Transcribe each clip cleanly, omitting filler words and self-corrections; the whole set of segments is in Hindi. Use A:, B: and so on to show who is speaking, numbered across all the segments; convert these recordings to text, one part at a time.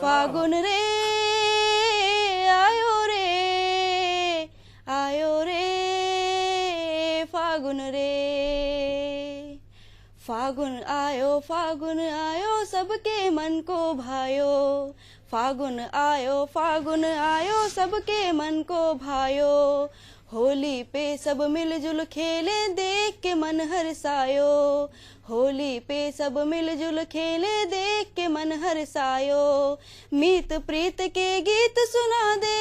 A: फागुन रे आयो रे फागुन रे। फागुन आयो सबके मन को भायो। फागुन आयो सबके मन को भायो। होली पे सब मिलजुल खेले देख के मन हर्षायो। होली पे सब मिलजुल खेले देख के मन हर्षायो। मीत प्रीत के गीत सुना दे।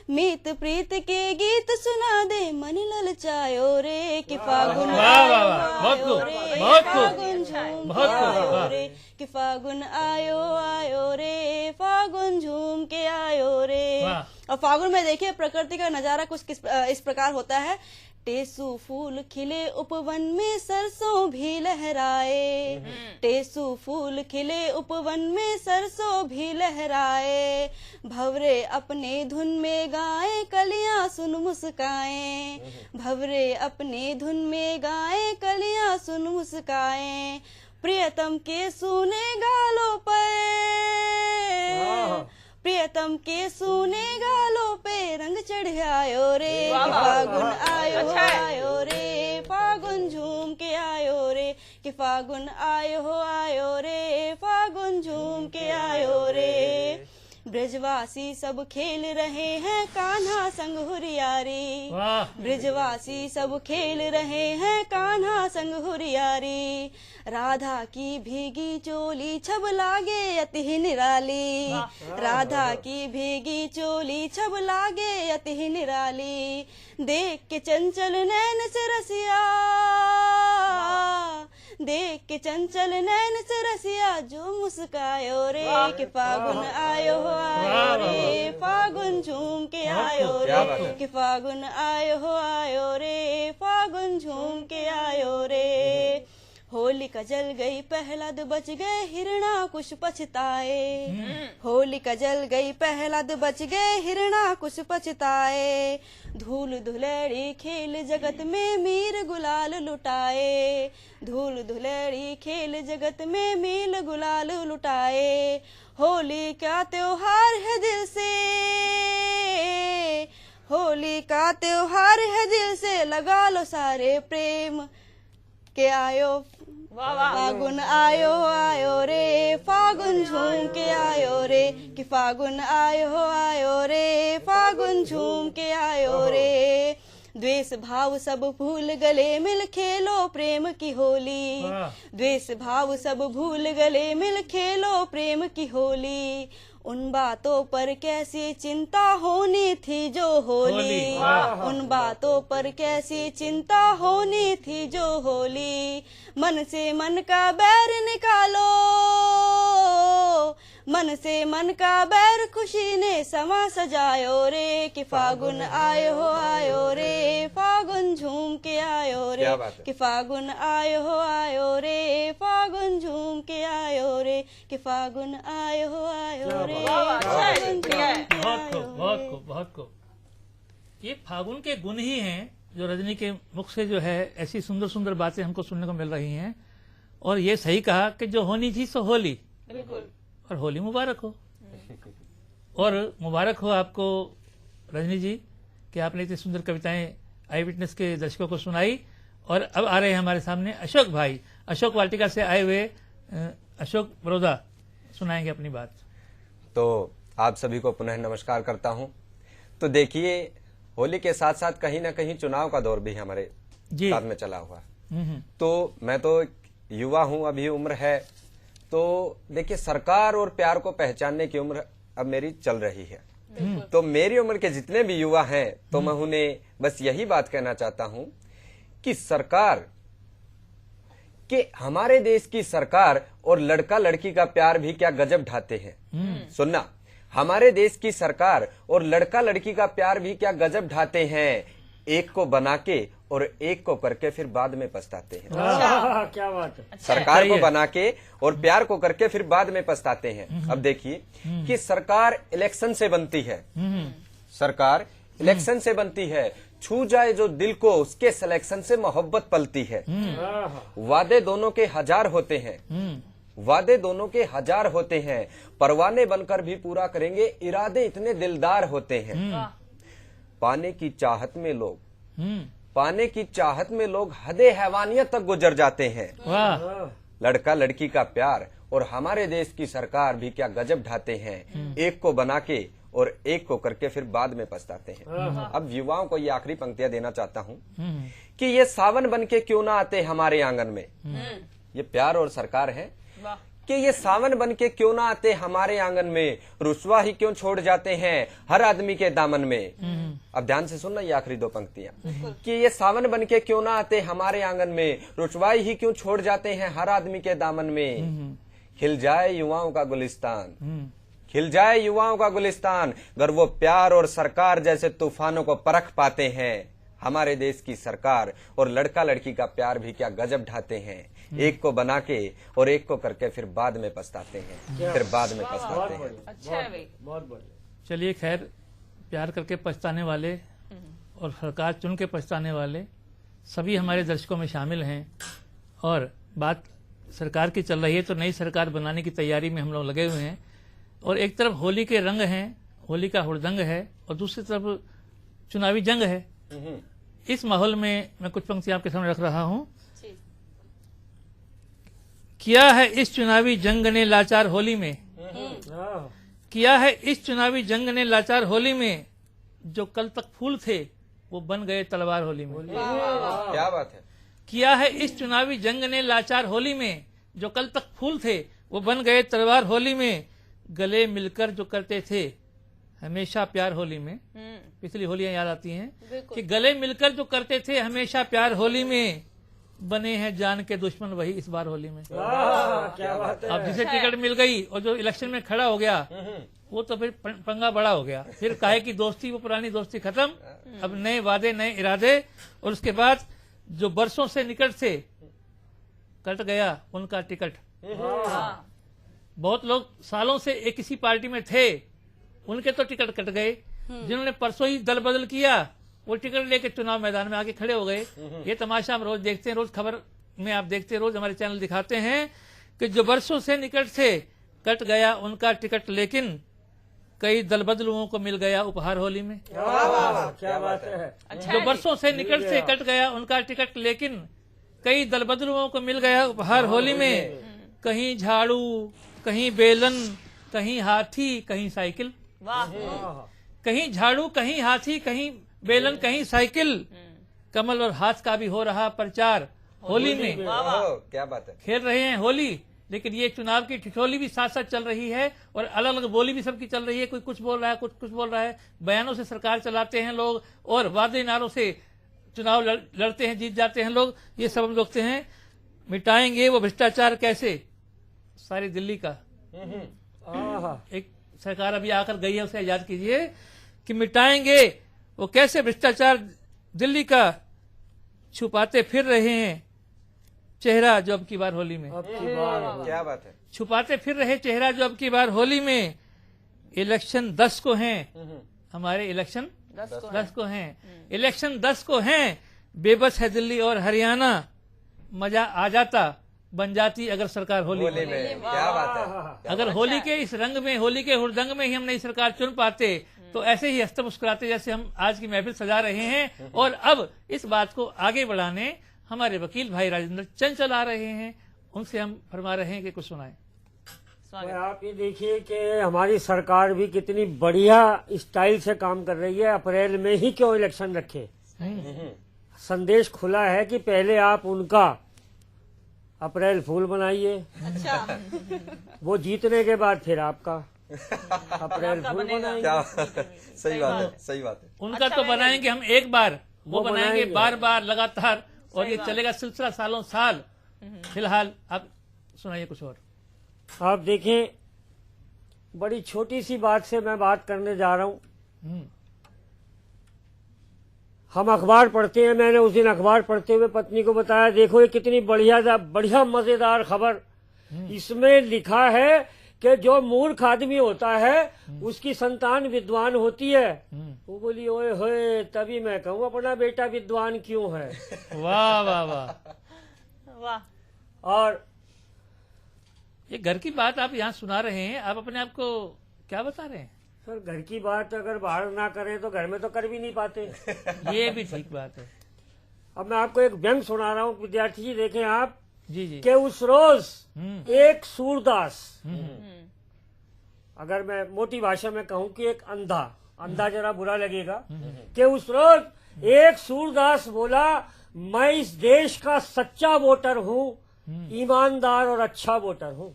A: मीत प्रीत के गीत सुना दे मन ललचायो रे कि फागुन आयो रे फागुन झूम के आयो रे कि फागुन आयो रे फागुन झूम के आयो रे। और फागुन में देखिए प्रकृति का नजारा कुछ इस प्रकार होता है। टेसू फूल खिले उपवन में सरसों भी लहराए। टेसू फूल खिले उपवन में सरसों भी लहराए। भंवरे अपने धुन में गाए कलियां सुन मुस्काए। भंवरे अपने धुन में गाए कलियां सुन मुस्काए। प्रियतम के सूने गालों पर प्रियतम के सूने गालों पे रंग चढ़ायो रे फागुन आयो रे फागुन झूम के आयो रे कि फागुन आयो रे फागुन झूम के आयो रे। ब्रजवासी सब खेल रहे हैं कान्हा संग हुरियारी। ब्रजवासी सब खेल रहे हैं कान्हा संग हुरियारी। राधा की भीगी चोली छब लागे अति ही निराली। राधा की भीगी चोली छब लागे अति ही निराली। देख के चंचल नैन से रसिया। देख के चंचल नैन से रसिया जो मुस्कायो रे कि फागुन आयो रे फागुन झूम के आयो रे कि फागुन आयो रे फागुन झूम के आयो रे। होलिका जल गई प्रहलाद बच गए हिरणा कुछ पछताए। होलिका जल गई प्रहलाद बच गए हिरणा कुछ पछताए। धूल धुलेड़ी खेल जगत में मीर गुलाल लुटाए। धूल धुलेड़ी खेल जगत में मील गुलाल लुटाए। होली का त्योहार है दिल से। होली का त्योहार है दिल से लगा लो सारे प्रेम के आयो। फागुन आयो रे फागुन झूम के आयो रे कि फागुन आयो रे फागुन झूम के आयो रे। द्वेष भाव सब भूल गले मिल खेलो प्रेम की होली। द्वेष भाव सब भूल गले मिल खेलो प्रेम की होली। उन बातों पर कैसी चिंता होनी थी जो होली। उन बातों पर कैसी चिंता होनी थी जो होली। मन से मन का बैर निकालो। मन से मन का बैर खुशी ने समा सजायो रे कि फागुन आयो रे फागुन झूम के आयो रे कि फागुन आयो रे फागुन झूम के आयो रे कि फागुन आयो रे फागुन झूम के आयो रे।
B: बहुत खूब। ये फागुन के गुण ही हैं जो रजनी के मुख से जो है ऐसी सुंदर सुंदर बातें हमको सुनने को मिल रही हैं। और ये सही कहा कि जो होनी थी सो होली। बिल्कुल। और होली मुबारक हो। और मुबारक हो आपको रजनी जी कि आपने इतनी सुंदर कविताएं आई विटनेस के दर्शकों को सुनाई। और अब आ रहे हैं हमारे सामने अशोक भाई। अशोक वाटिका से आए हुए अशोक बड़ौदा सुनाएंगे अपनी बात।
C: तो आप सभी को पुनः नमस्कार करता हूं। तो देखिए होली के साथ साथ कहीं ना कहीं चुनाव का दौर भी हमारे साथ में चला हुआ। तो मैं तो युवा हूं, अभी उम्र है। तो देखिए सरकार और प्यार को पहचानने की उम्र अब मेरी चल रही है। तो मेरी उम्र के जितने भी युवा हैं तो मैं उन्हें बस यही बात कहना चाहता हूं कि सरकार कि हमारे देश की सरकार और लड़का लड़की का प्यार भी क्या गजब ढाते हैं। सुनना, हमारे देश की सरकार और लड़का लड़की का प्यार भी क्या गजब ढाते हैं। एक को बना के और एक को करके फिर बाद में पछताते हैं।
B: क्या बात है।
C: सरकार को बना के और प्यार को करके फिर बाद में पछताते हैं। अब देखिए कि सरकार इलेक्शन से बनती है। सरकार इलेक्शन से बनती है। छू जाए जो दिल को उसके सिलेक्शन से मोहब्बत पलती है। वादे दोनों के हजार होते हैं वादे दोनों के हजार होते हैं, परवाने बनकर भी पूरा करेंगे, इरादे इतने दिलदार होते हैं। पाने की चाहत में लोग पाने की चाहत में लोग हदे हैवानियत तक गुजर जाते हैं। लड़का लड़की का प्यार और हमारे देश की सरकार भी क्या गजब ढाते हैं, एक को बना के और एक को करके फिर बाद में पछताते हैं। अब युवाओं को ये आखिरी पंक्तियां देना चाहता हूँ कि ये सावन बन के क्यों ना आते हमारे आंगन में, ये प्यार और सरकार है कि ये सावन बन के क्यों ना आते हमारे आंगन में, रुसवा ही क्यों छोड़ जाते हैं हर आदमी के दामन में। अब ध्यान से सुनना ये आखिरी दो पंक्तियां कि ये सावन बन के क्यों ना आते हमारे आंगन में, रुसवाई ही क्यों छोड़ जाते हैं हर आदमी के दामन में। खिल जाए युवाओं का गुलिस्तान, खिल जाए युवाओं का गुलिस्तान, अगर वो प्यार और सरकार जैसे तूफानों को परख पाते हैं। हमारे देश की सरकार और लड़का लड़की का प्यार भी क्या गजब ढाते हैं, एक को बना के और एक को करके फिर बाद में पछताते हैं, फिर बाद में पछताते हैं।
D: अच्छा है भाई,
E: बहुत बढ़िया।
B: चलिए खैर, प्यार करके पछताने वाले और सरकार चुन के पछताने वाले सभी हमारे दर्शकों में शामिल हैं। और बात सरकार की चल रही है तो नई सरकार बनाने की तैयारी में हम लोग लगे हुए हैं। और एक तरफ होली के रंग हैं, होली का हुड़दंग है, और दूसरी तरफ चुनावी जंग है। इस माहौल में मैं कुछ पंक्तियां आपके सामने रख रहा हूं। किया है इस चुनावी जंग ने लाचार होली में, किया है इस चुनावी जंग ने लाचार होली में, जो कल तक फूल थे वो बन गए तलवार होली में।
C: क्या बात है।
B: किया है इस चुनावी जंग ने लाचार होली में, जो कल तक फूल थे वो बन गए तलवार होली में, गले मिलकर जो करते थे हमेशा प्यार होली में। पिछली होलियां याद आती हैं कि गले मिलकर जो करते थे हमेशा प्यार होली में, बने हैं जान के दुश्मन वही इस बार होली में।
E: क्या बात है।
B: अब जिसे टिकट मिल गई और जो इलेक्शन में खड़ा हो गया वो तो फिर पंगा बड़ा हो गया। फिर काहे की दोस्ती, वो पुरानी दोस्ती खत्म, अब नए वादे नए इरादे। और उसके बाद जो बरसों से निकट से कट गया उनका टिकट। बहुत लोग सालों से एक किसी पार्टी में थे, उनके तो टिकट कट गए। जिन्होंने परसों ही दल बदल किया वो टिकट लेके चुनाव मैदान में आके खड़े हो गए। ये तमाशा हम रोज देखते हैं, रोज खबर में आप देखते हैं, रोज हमारे चैनल दिखाते हैं कि जो बरसों से निकट से कट गया उनका टिकट, लेकिन कई दल बदलुओं को मिल गया उपहार होली में।
E: क्या बात है।
B: जो बरसों से निकट से कट गया उनका टिकट, लेकिन कई दल बदलुओं को मिल गया उपहार होली में। कहीं झाड़ू, कहीं बेलन, कहीं हाथी, कहीं साइकिल। कहीं झाड़ू, कहीं हाथी, कहीं बेलन, कहीं साइकिल, कमल और हाथ का भी हो रहा प्रचार होली में।
C: क्या बात है।
B: खेल रहे हैं होली, लेकिन ये चुनाव की ठिठोली भी साथ साथ चल रही है और अलग अलग बोली भी सबकी चल रही है। कोई कुछ बोल रहा है, कुछ बोल रहा है। बयानों से सरकार चलाते हैं लोग और वादे नारों से चुनाव लड़ते हैं, जीत जाते हैं लोग। ये सब हम देखते हैं। मिटाएंगे वो भ्रष्टाचार कैसे, सारी दिल्ली का एक सरकार अभी आकर गई है, उसे याद कीजिए कि मिटाएंगे वो कैसे भ्रष्टाचार दिल्ली का, छुपाते फिर रहे हैं चेहरा जो अब की बार होली में।
C: क्या बात है।
B: छुपाते फिर रहे चेहरा जो अब की बार होली में। इलेक्शन 10 को हैं, हमारे इलेक्शन 10 को हैं, इलेक्शन 10 को हैं। बेबस है दिल्ली और हरियाणा, मजा आ जाता बन जाती अगर सरकार होली में।
C: क्या बात है।
B: अगर होली के इस रंग में, होली के हुड़दंग में ही हम नई सरकार चुन पाते तो ऐसे ही हंसते मुस्कुराते जैसे हम आज की महफिल सजा रहे हैं। और अब इस बात को आगे बढ़ाने हमारे वकील भाई राजेंद्र चंचल आ रहे हैं, उनसे हम फरमा रहे हैं कि कुछ सुनाएं।
E: आप ये देखिए कि हमारी सरकार भी कितनी बढ़िया स्टाइल से काम कर रही है। अप्रैल में ही क्यों इलेक्शन रखे, संदेश खुला है कि पहले आप उनका अप्रैल फूल बनाइए,
D: अच्छा
E: वो जीतने के बाद फिर आपका अप्रैल फूल बनाएंगे।
C: क्या सही बात है, सही बात है।
B: उनका
D: अच्छा
B: तो बनाएंगे हम एक बार, वो बनाएंगे बार बार लगातार, और ये
D: बात।
B: चलेगा सिलसिला सालों साल। फिलहाल आप सुनाइए कुछ और।
E: आप देखें, बड़ी छोटी सी बात से मैं बात करने जा रहा हूँ। हम अखबार पढ़ते हैं, मैंने उस दिन अखबार पढ़ते हुए पत्नी को बताया, देखो ये कितनी बढ़िया मजेदार खबर। इसमें लिखा है कि जो मूर्ख आदमी होता है उसकी संतान विद्वान होती है। वो बोली ओए होए, तभी मैं कहूँ अपना बेटा विद्वान क्यों है।
B: वाह वाह वाह।
D: वाह।
E: और
B: ये घर की बात आप यहाँ सुना रहे हैं, आप अपने आप को क्या बता रहे हैं?
E: सर घर की बात अगर बाहर ना करें तो घर में तो कर भी नहीं पाते।
B: ये भी ठीक बात है।
E: अब मैं आपको एक व्यंग सुना रहा हूँ, विद्यार्थी जी देखें आप,
B: जी जी।
E: कि उस रोज एक सूरदास, अगर मैं मोटी भाषा में कहूँ कि एक अंधा जरा बुरा लगेगा, कि उस रोज एक सूरदास बोला, मैं इस देश का सच्चा वोटर हूँ, ईमानदार और अच्छा वोटर हूँ।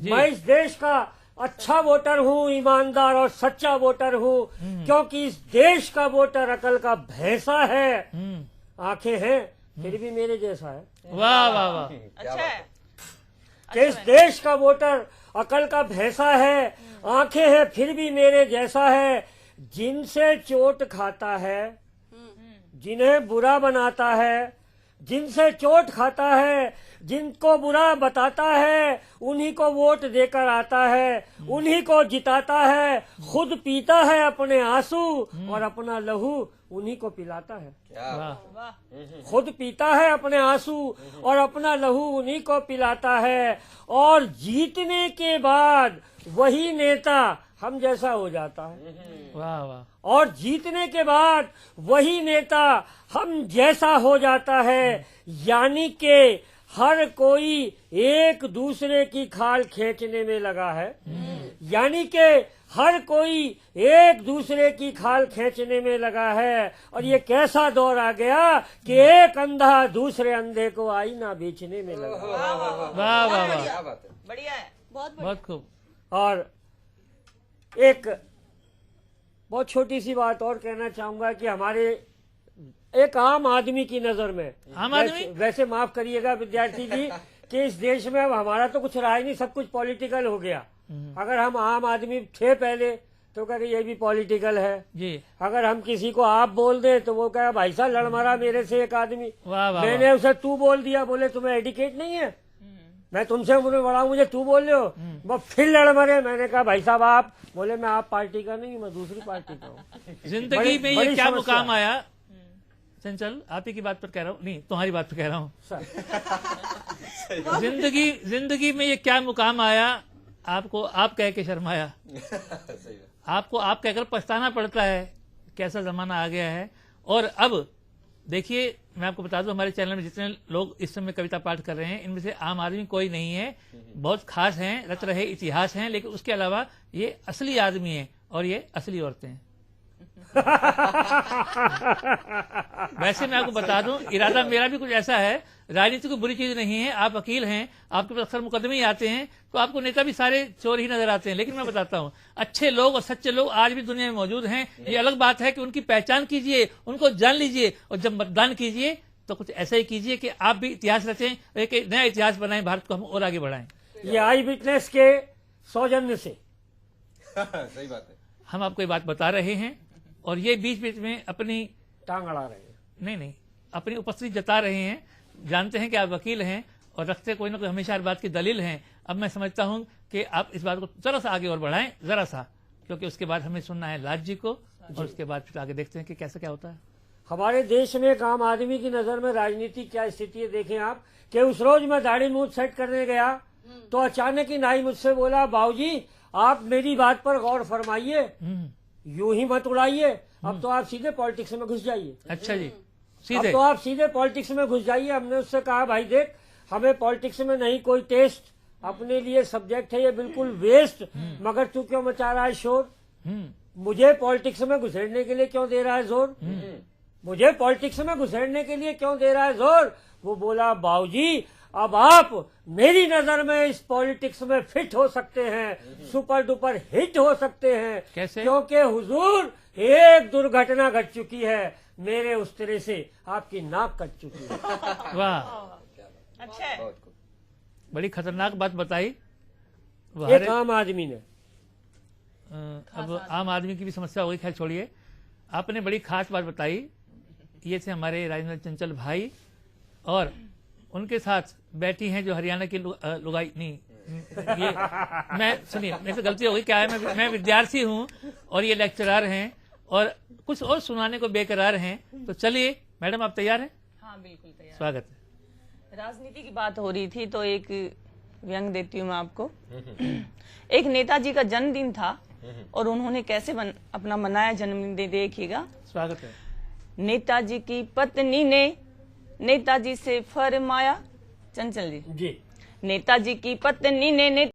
E: मैं इस देश का अच्छा वोटर हूँ, ईमानदार और सच्चा वोटर हूँ, क्योंकि इस देश का वोटर अकल का भैंसा है, आंखें हैं फिर भी मेरे जैसा है।
B: वाह वाह वाह।
D: अच्छा है।
E: कि इस देश का वोटर अकल का भैंसा है, आंखें हैं फिर भी मेरे जैसा है, जिनसे चोट खाता है, जिन्हें बुरा बनाता है, जिनसे चोट खाता है, जिनको बुरा बताता है, उन्हीं को वोट देकर आता है, उन्हीं को जिताता है, खुद पीता है अपने आंसू और अपना लहू उन्हीं को पिलाता है।
B: वाह।
E: खुद पीता है अपने आंसू और अपना लहू उन्हीं को पिलाता है, और जीतने के बाद वही नेता हम जैसा हो जाता है।
B: वाह वाह।
E: और जीतने के बाद वही नेता हम जैसा हो जाता है, यानी कि हर कोई एक दूसरे की खाल खींचने में लगा है, यानी कि हर कोई एक दूसरे की खाल खींचने में लगा है। और ये कैसा दौर आ गया कि एक अंधा दूसरे अंधे को आईना बेचने में लगा।
B: वाह वाह वाह।
C: क्या बात है।
D: बढ़िया है।
B: बहुत खूब।
E: और एक बहुत छोटी सी बात और कहना चाहूंगा कि हमारे एक आम आदमी की नजर में,
B: आम आदमी?
E: वैसे माफ करिएगा विद्यार्थी जी कि इस देश में अब हमारा तो कुछ रहा ही नहीं, सब कुछ पॉलिटिकल हो गया। अगर हम आम आदमी थे पहले तो कहे ये भी पॉलिटिकल है
B: जी।
E: अगर हम किसी को आप बोल दे तो वो कहे भाई साहब लड़ मरा मेरे से एक आदमी,
B: वाह वाह।
E: मैंने उसे तू बोल दिया, बोले तुम्हें एडिकेट नहीं है, मैं तुमसे उम्र बड़ा हूं, मुझे तू बोल रहे हो, वो फिर लड़ मरे। मैंने कहा भाई साहब आप, बोले मैं आप पार्टी का नहीं, मैं दूसरी पार्टी का हूँ।
B: जिंदगी में ये
E: बड़ी
B: क्या
E: समस्या
B: मुकाम
E: है।
B: आया? चंचल आप ही की बात पर कह रहा हूँ, नहीं तुम्हारी बात पर कह रहा हूँ। जिंदगी में ये क्या मुकाम आया आपको आप कह के शर्माया? आपको आप कहकर पछताना पड़ता है, कैसा जमाना आ गया है। और अब देखिए मैं आपको बता दूं, हमारे चैनल में जितने लोग इस समय कविता पाठ कर रहे हैं, इनमें से आम आदमी कोई नहीं है, बहुत खास हैं, रच रहे इतिहास हैं, लेकिन उसके अलावा ये असली आदमी हैं और ये असली औरतें हैं। वैसे मैं आपको बता दूं, इरादा मेरा भी कुछ ऐसा है, राजनीति कोई बुरी चीज नहीं है। आप वकील हैं, आपके पास अक्सर मुकदमे ही आते हैं, तो आपको नेता भी सारे चोर ही नजर आते हैं, लेकिन मैं बताता हूं अच्छे लोग और सच्चे लोग आज भी दुनिया में मौजूद हैं। ये अलग बात है कि उनकी पहचान कीजिए, उनको जान लीजिए, और जब मतदान कीजिए तो कुछ ऐसा ही कीजिए कि आप भी इतिहास रचें, एक नया इतिहास बनाएं, भारत को हम और आगे बढ़ाएं।
E: ये आई विटनेस के सौजन्य से
C: सही बात है।
B: हम आपको ये बात बता रहे हैं, और ये बीच बीच में अपनी
E: टांग अड़ा रहे हैं।
B: नहीं अपनी उपस्थिति जता रहे हैं। जानते हैं कि आप वकील हैं और रखते कोई ना कोई हमेशा हर बात की दलील हैं। अब मैं समझता हूं कि आप इस बात को जरा सा आगे और बढ़ाएं, जरा सा, क्योंकि उसके बाद हमें सुनना है लाल जी को, और उसके बाद फिर आगे देखते हैं कि कैसे क्या होता है।
E: हमारे देश में एक आम आदमी की नजर में राजनीति क्या स्थिति है देखें आप, कि उस रोज मैं दाढ़ी मूंछ सेट करने गया तो अचानक ही नाई मुझसे बोला, बाबूजी आप मेरी बात पर गौर फरमाइए, यूं ही मत उड़ाइए, अब तो आप सीधे पॉलिटिक्स में घुस जाइए।
B: अच्छा जी,
E: अब
B: सीधे
E: तो आप सीधे पॉलिटिक्स में घुस जाइए। हमने उससे कहा भाई देख हमें पॉलिटिक्स में नहीं कोई टेस्ट, अपने लिए सब्जेक्ट है ये बिल्कुल वेस्ट, मगर तू क्यों मचा रहा है शोर, मुझे पॉलिटिक्स में घुसेड़ने के लिए क्यों दे रहा है जोर, मुझे पॉलिटिक्स में घुसेड़ने के लिए क्यों दे रहा है जोर। वो बोला बाबूजी अब आप मेरी नजर में इस पॉलिटिक्स में फिट हो सकते हैं, सुपर डुपर हिट हो सकते हैं।
B: कैसे?
E: क्योंकि हुजूर एक दुर्घटना घट चुकी है, मेरे उस तरह से आपकी नाक कट चुकी है।
B: वाह,
D: अच्छा है।
C: बहुत खूब।
B: बड़ी खतरनाक बात बताई। वो
E: एक
B: हर
E: आम आदमी ने
B: अब आम आदमी की भी समस्या हो गई, खैर छोड़िए। आपने बड़ी खास बात बताई। ये थे हमारे राजेंद्र चंचल भाई, और उनके साथ बैठी हैं जो हरियाणा की लुगाई नहीं, ये मैं सुनिए मेरे से गलती हो गई, क्या है मैं विद्यार्थी हूँ और ये लेक्चरर हैं और कुछ और सुनाने को बेकरार हैं। तो चलिए मैडम आप तैयार हैं?
D: हाँ बिल्कुल तैयार।
B: स्वागत है।
D: राजनीति की बात हो रही थी तो एक व्यंग देती हूँ मैं आपको। एक नेताजी का जन्मदिन था और उन्होंने कैसे अपना मनाया जन्मदिन, देखिएगा।
B: स्वागत है।
D: नेताजी की पत्नी ने नेताजी से फरमाया, चंचल जी,
E: जी।
D: नेताजी की पत्नी ने